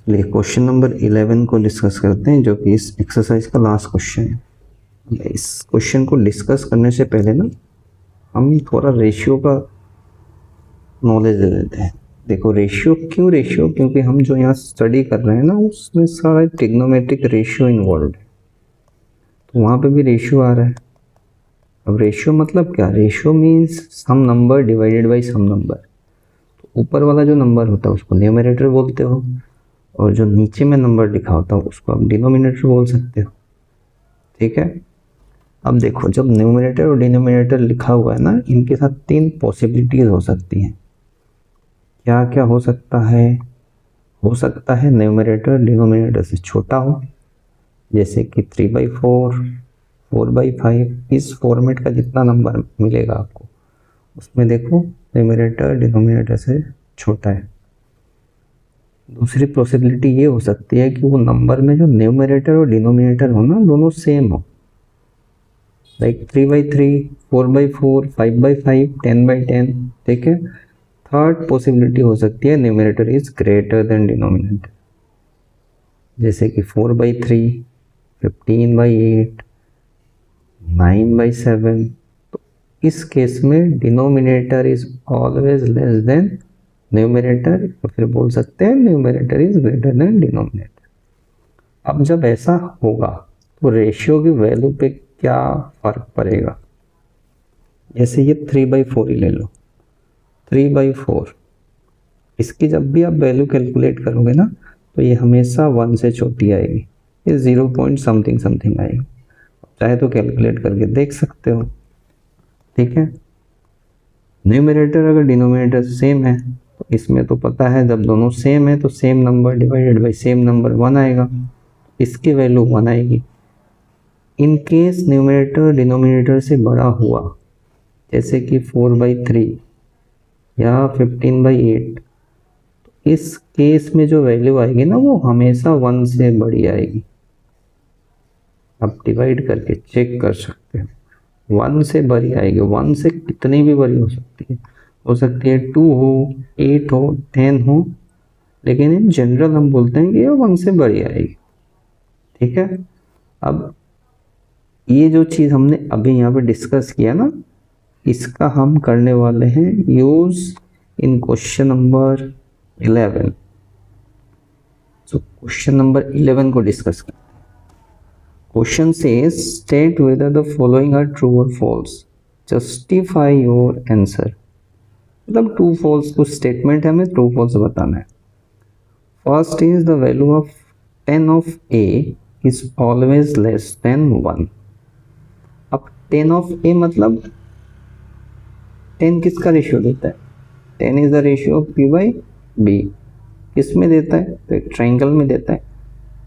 चलिए question number 11 को discuss करते हैं, जो कि इस एक्सरसाइज का लास्ट क्वेश्चन है। इस क्वेश्चन को डिस्कस करने से पहले ना हम थोड़ा रेशियो का नॉलेज दे देते हैं। देखो रेशियो, क्यों रेशियो? क्योंकि हम जो यहाँ स्टडी कर रहे हैं ना, उसमें सारा ट्रिग्नोमेट्रिक रेशियो इन्वॉल्व है, तो वहाँ पे भी रेशियो आ रहा है। अब रेशियो मतलब क्या? Ratio means some number divided by some number. तो ऊपर वाला जो नंबर होता है उसको न्यूमरेटर बोलते हो, और जो नीचे में नंबर लिखा होता है उसको आप डिनोमिनेटर बोल सकते हो। ठीक है, अब देखो जब न्यूमरेटर और डिनोमिनेटर लिखा हुआ है ना, इनके साथ तीन पॉसिबिलिटीज हो सकती हैं। क्या क्या हो सकता है? हो सकता है न्यूमरेटर डिनोमिनेटर से छोटा हो, जैसे कि 3/4, 4/5। इस फॉर्मेट का जितना नंबर मिलेगा आपको, उसमें देखो न्यूमरेटर डिनोमिनेटर से छोटा है। दूसरी पॉसिबिलिटी ये हो सकती है कि वो नंबर में जो न्यूमरेटर और डिनोमिनेटर हो ना, दोनों सेम हो, लाइक 3/3, 4/4, 5/5, 10/10। ठीक है। थर्ड पॉसिबिलिटी हो सकती है numerator is greater than denominator, जैसे कि 4/3, 15/8, 9/7। तो इस केस में denominator is always less then numerator, तो फिर बोल सकते हैं numerator is greater than denominator. अब जब ऐसा होगा तो रेशियो की वैल्यू पे क्या फर्क पड़ेगा? जैसे ये 3/4 ही ले लो, 3/4, इसकी जब भी आप वैल्यू कैलकुलेट करोगे ना, तो ये हमेशा 1 से छोटी आएगी, ये 0 पॉइंट समथिंग समथिंग आएगी। चाहे तो कैलकुलेट करके देख सकते हो। ठीक है। न्यूमरेटर अगर डिनोमिनेटर सेम है, तो इसमें तो पता है जब दोनों सेम है तो same number divided by same number 1 आएगा, इसकी वैल्यू 1 आएगी। इन केस न्यूमरेटर डिनोमिनेटर से बड़ा हुआ, जैसे कि 4/3 या 15/8, तो इस केस में जो वैल्यू आएगी ना, वो हमेशा 1 से बड़ी आएगी। आप डिवाइड करके चेक कर सकते हो, 1 से बड़ी आएगी। 1 से कितनी भी बड़ी हो सकती है 2 हो, 8 हो, 10 हो, लेकिन इन जनरल हम बोलते हैं कि ये 1 से बड़ी आएगी। ठीक है। अब ये जो चीज़ हमने अभी यहाँ पे डिस्कस किया ना, इसका हम करने वाले हैं यूज इन क्वेश्चन नंबर 11। तो क्वेश्चन नंबर 11 को डिस्कस करते हैं। Question says state whether the following are true और फॉल्स, जस्टिफाई योर आंसर। मतलब ट्रू फॉल्स कुछ स्टेटमेंट है, हमें ट्रू फॉल्स बताना है। First is the value of 10 of a is always less than 1। अब 10 ऑफ a मतलब 10 किसका रेशियो देता है? 10 is the ratio of p/b। किस में देता है? तो एक ट्राइंगल में देता है।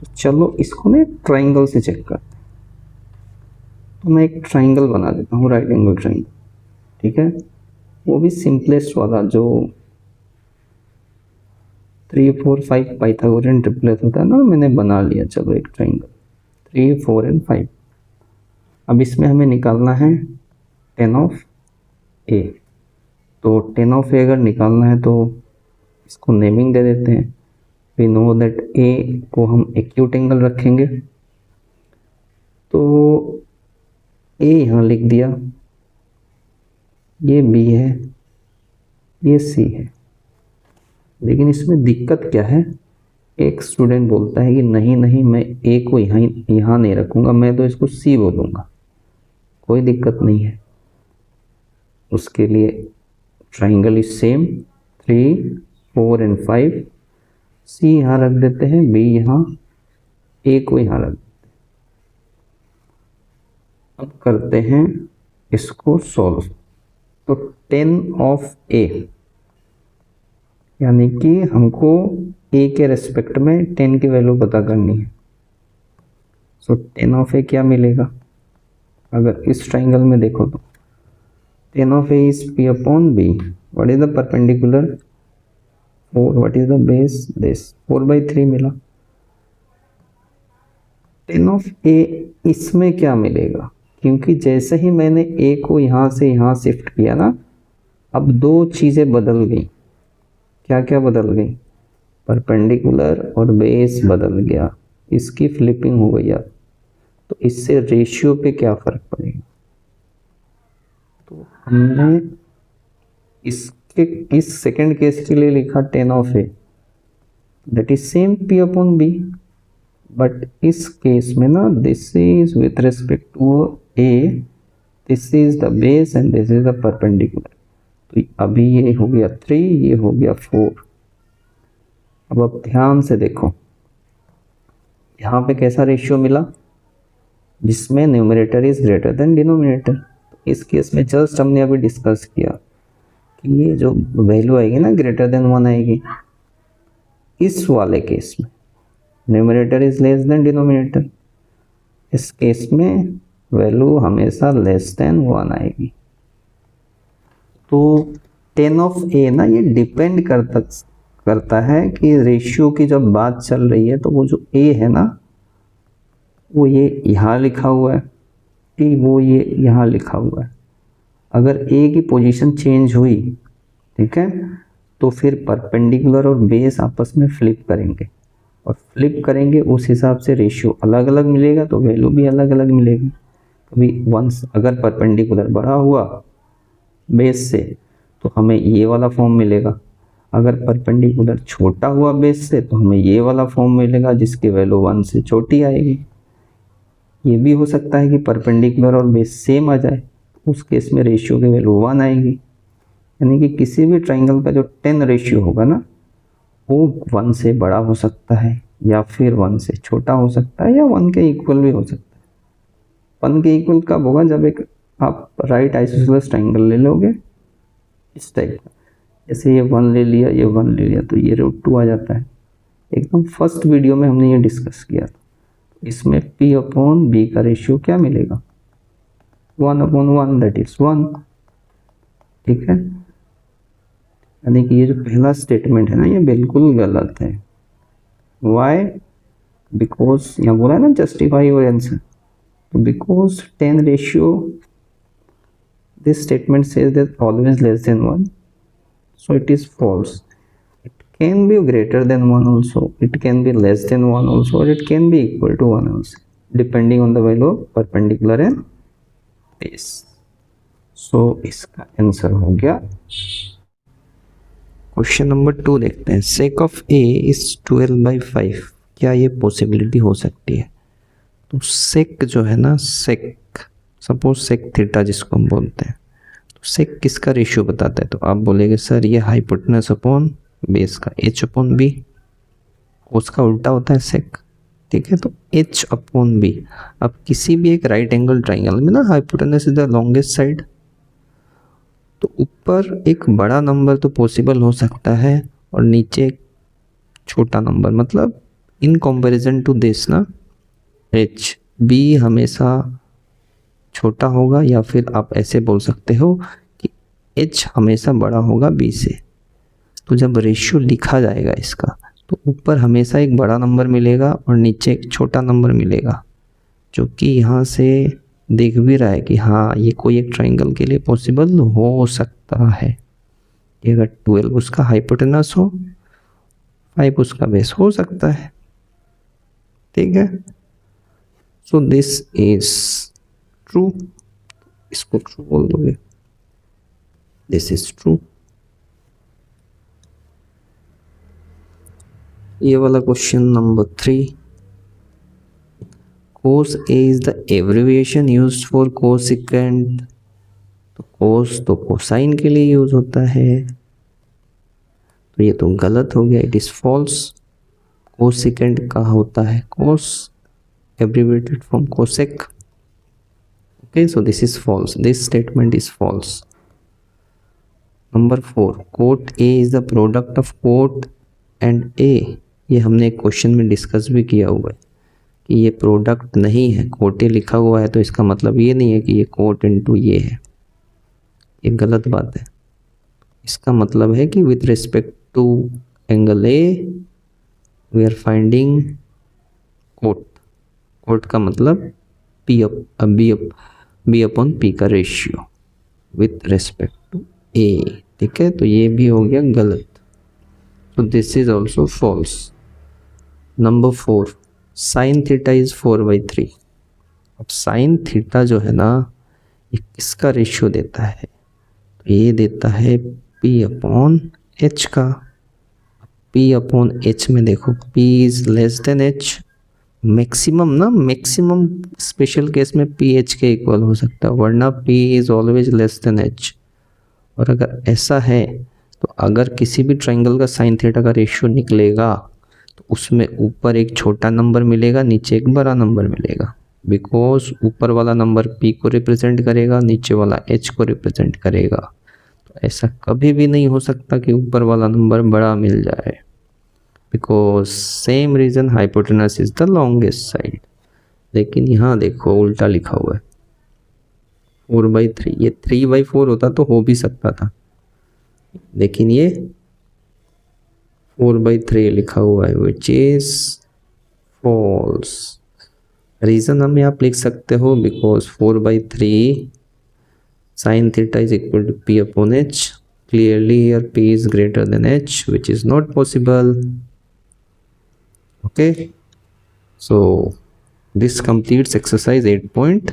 तो चलो इसको मैं ट्राइंगल से चेक करते हैं। तो मैं एक ट्राइंगल बना देता हूँ, राइट एंगल ट्राइंगल। ठीक है, वो भी सिंपलेस्ट वाला जो 3, 4, 5 पाइथागोरियन ट्रिपलेट होता है ना, मैंने बना लिया। चलो एक ट्राइंगल 3, 4 एंड 5। अब इसमें हमें निकालना है 10 ऑफ a। तो 10 ऑफ a अगर निकालना है तो इसको नेमिंग दे देते हैं। वी नो दैट a को हम एक्यूट एंगल रखेंगे, तो a यहाँ लिख दिया, ये b है, ये c है। लेकिन इसमें दिक्कत क्या है? एक स्टूडेंट बोलता है कि नहीं नहीं, मैं a को यहाँ नहीं रखूँगा, मैं तो इसको c बोलूँगा। कोई दिक्कत नहीं है, उसके लिए triangle is same, 3, 4 and 5। c यहाँ रख देते हैं, b यहाँ, a को यहाँ रख देते हैं। अब करते हैं इसको सॉल्व। तो 10 ऑफ a, यानी कि हमको a के रेस्पेक्ट में 10 की वैल्यू पता करनी है। सो 10 ऑफ a क्या मिलेगा? अगर इस ट्राइंगल में देखो तो 10 of a is p/b. What is the perpendicular? 4. What is the base? This 4/3 मिला। 10 of a इसमें क्या मिलेगा? क्योंकि जैसे ही मैंने a को यहाँ से यहाँ शिफ्ट किया ना, अब दो चीज़ें बदल गई। क्या क्या बदल गई? परपेंडिकुलर और बेस बदल गया, इसकी फ्लिपिंग हो गई अब, तो इससे रेशियो पे क्या फर्क पड़ेगा। तो हमने इसके इस सेकंड केस के लिए लिखा 10 of A, that is same P upon B, but इस केस में ना this is with respect to A, this is the base and this is the perpendicular. तो अभी ये हो गया 3, ये हो गया 4। अब ध्यान से देखो यहाँ पे कैसा रेशियो मिला, जिसमें numerator is greater than denominator. इस केस में जस्ट हमने अभी डिस्कस किया कि ये जो वैल्यू आएगी ना ग्रेटर देन 1 आएगी, इस वाले केस में numerator is less than denominator, इस केस में वैल्यू हमेशा लेस देन 1 आएगी। तो 10 ऑफ ए ना ये डिपेंड करता है कि रेशियो की जब बात चल रही है तो वो जो ए है ना वो ये यहाँ लिखा हुआ है कि वो ये यहाँ लिखा हुआ है। अगर ए की पोजीशन चेंज हुई, ठीक है, तो फिर परपेंडिकुलर और बेस आपस में फ्लिप करेंगे, और फ्लिप करेंगे उस हिसाब से रेशियो अलग अलग मिलेगा, तो वैल्यू भी अलग अलग मिलेगी। कभी वंस अगर परपेंडिकुलर बड़ा हुआ बेस से तो हमें ये वाला फॉर्म मिलेगा, अगर परपेंडिकुलर छोटा हुआ बेस से तो हमें ये वाला फॉर्म मिलेगा जिसकी वैल्यू 1 से छोटी आएगी। ये भी हो सकता है कि परपेंडिकुलर और बेस सेम आ जाए, उस केस में रेशियो की वैल्यू 1 आएगी। यानी कि किसी भी ट्राइंगल का जो 10 रेशियो होगा ना वो 1 से बड़ा हो सकता है या फिर 1 से छोटा हो सकता है या 1 के इक्वल भी हो सकता है। 1 के इक्वल कब होगा, जब एक आप राइट आइसोसेलेस ट्राइंगल ले लोगे इस टाइप का, जैसे ये 1 ले लिया, ये 1 ले लिया, तो ये √2 आ जाता है। एकदम फर्स्ट वीडियो में हमने ये डिस्कस किया था। इसमें P अपॉन B का रेशियो क्या मिलेगा, 1/1, दैट इज 1। ठीक है, यानी कि ये जो पहला स्टेटमेंट है ना ये बिल्कुल गलत है। वाई, बिकॉज यहाँ बोला है ना जस्टिफाई योर आंसर, तो because 10 ratio this statement says that always less than 1, so it is false. It can be greater than 1 also, it can be less than 1 also, or it can be equal to 1 also, depending on the value of perpendicular and base. So इसका answer हो गया। Question number 2 देखते हैं। sec of a is 12/5, क्या ये possibility हो सकती है। तो sec जो है ना, sec सपोज सेक थीटा जिसको हम बोलते हैं, तो सेक किसका रेशियो बताता है, तो आप बोलेंगे सर ये हाइपोटेनस अपॉन बेस का h अपॉन बी, उसका उल्टा होता है सेक। ठीक है, तो h अपॉन बी। अब किसी भी एक राइट एंगल ट्राइंगल में ना hypotenuse is the longest side, तो ऊपर एक बड़ा नंबर तो पॉसिबल हो सकता है और नीचे एक छोटा नंबर, मतलब इन कंपैरिजन टू दिस ना h b हमेशा छोटा होगा, या फिर आप ऐसे बोल सकते हो कि h हमेशा बड़ा होगा b से। तो जब रेशियो लिखा जाएगा इसका तो ऊपर हमेशा एक बड़ा नंबर मिलेगा और नीचे एक छोटा नंबर मिलेगा, जो कि यहाँ से देख भी रहा है कि हाँ ये कोई एक ट्राइंगल के लिए पॉसिबल हो सकता है। कि अगर 12 उसका हाइपोटेनस हो, 5 उसका बेस हो सकता है। ठीक है, सो दिस इज ट्रू, इसको ट्रू बोल दोगे, दिस इज ट्रू। ये वाला question number 3, cos A is the abbreviation used for cosecant, तो cos तो कोसाइन के लिए यूज होता है, तो ये तो गलत हो गया, इट इज फॉल्स। cosecant का होता है cos abbreviated from cosec। Okay, so this is false, this statement is false. Number 4, quote A is the product of quote and A, ये हमने एक क्वेश्चन में डिस्कस भी किया हुआ है कि ये प्रोडक्ट नहीं है, कोट ए लिखा हुआ है तो इसका मतलब ये नहीं है कि ये कोट इनटू ये है, ये गलत बात है। इसका मतलब है कि with respect to angle A we are finding cot, cot का मतलब बी अपॉन पी का ratio with respect to A. ठीक है, तो ये भी हो गया गलत। So this is also false. Number 4, sin theta is 4/3. अब sin theta जो है ना, ये किसका रेशियो देता है? तो ये देता है P/H का। P/H में देखो P is less than H, maximum ना, मैक्सिमम स्पेशल केस में PH के इक्वल हो सकता है, वरना P is always less then H। और अगर ऐसा है तो अगर किसी भी ट्रायंगल का साइन थीटा का रेशियो निकलेगा तो उसमें ऊपर एक छोटा नंबर मिलेगा, नीचे एक बड़ा नंबर मिलेगा, बिकॉज ऊपर वाला नंबर P को रिप्रेजेंट करेगा, नीचे वाला H को रिप्रेजेंट करेगा। तो ऐसा कभी भी नहीं हो सकता कि ऊपर वाला नंबर बड़ा मिल जाए, because same reason hypotenuse is the longest side. लेकिन यहाँ देखो उल्टा लिखा हुआ है 4/3, ये 3/4 होता तो हो भी सकता था, लेकिन ये 4/3 लिखा हुआ है, विच इज फॉल्स। रीजन हम आप लिख सकते हो because 4/3 sin theta is equal to P/H. Clearly here P is greater than H, which is not possible. Okay, so this completes exercise 8.1.